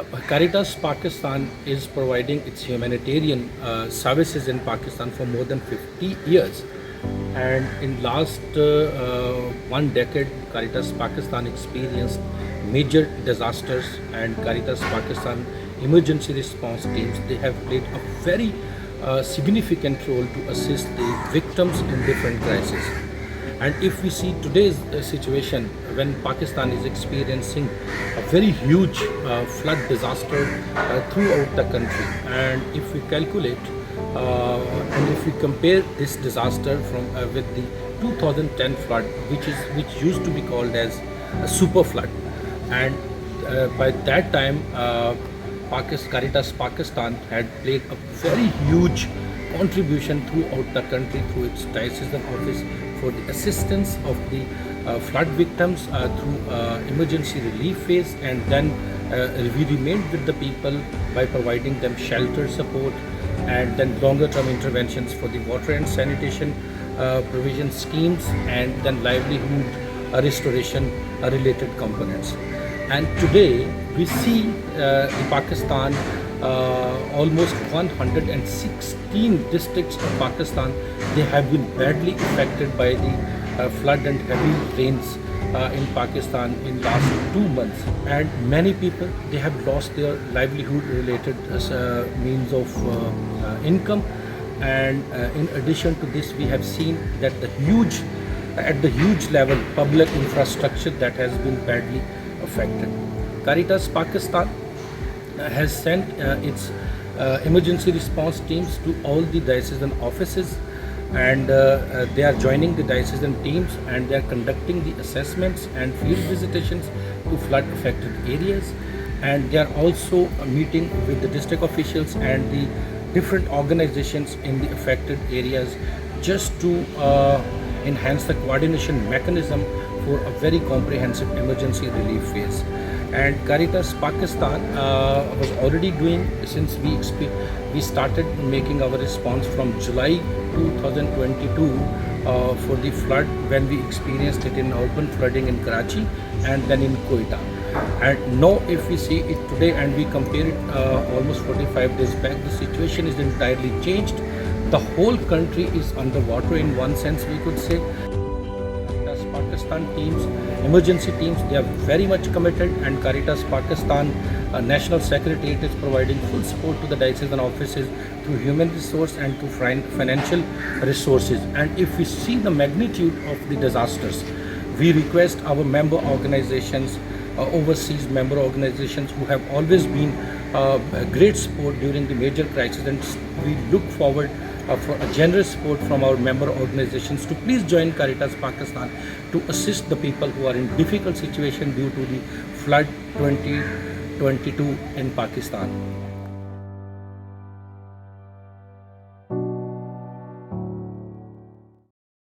Caritas Pakistan is providing its humanitarian services in Pakistan for more than 50 years. And in last 1 decade, Caritas Pakistan experienced major disasters, and Caritas Pakistan emergency response teams, they have played a very significant role to assist the victims in different crises. And if we see today's situation, when Pakistan is experiencing a very huge flood disaster throughout the country, and if we calculate and if we compare this disaster from with the 2010 flood, which used to be called as a super flood, and by that time Caritas Pakistan had played a very huge contribution throughout the country through its diocesan office for the assistance of the flood victims through emergency relief phase, and then we remained with the people by providing them shelter support, and then longer term interventions for the water and sanitation provision schemes, and then livelihood restoration related components. And today we see in Pakistan almost 116 districts of Pakistan, they have been badly affected by the flood and heavy rains in Pakistan in last 2 months. And many people, they have lost their livelihood related means of income. And in addition to this, we have seen that at the huge level, public infrastructure that has been badly affected. Caritas Pakistan has sent its emergency response teams to all the diocesan offices, and they are joining the diocesan teams, and they are conducting the assessments and field visitations to flood affected areas, and they are also meeting with the district officials and the different organizations in the affected areas, just to enhance the coordination mechanism for a very comprehensive emergency relief phase. And Caritas Pakistan was already doing, since we started making our response from July 2022 for the flood, when we experienced it in urban flooding in Karachi and then in Quetta. And now if we see it today and we compare it almost 45 days back, the situation is entirely changed. The whole country is underwater in one sense, we could say. Pakistan teams, emergency teams, they are very much committed, and Caritas Pakistan National Secretariat is providing full support to the diocesan offices through human resource and to financial resources. And if we see the magnitude of the disasters, we request our member organizations, overseas member organizations who have always been great support during the major crisis, and we look forward for a generous support from our member organizations to please join Caritas Pakistan to assist the people who are in difficult situation due to the flood 2022 in Pakistan.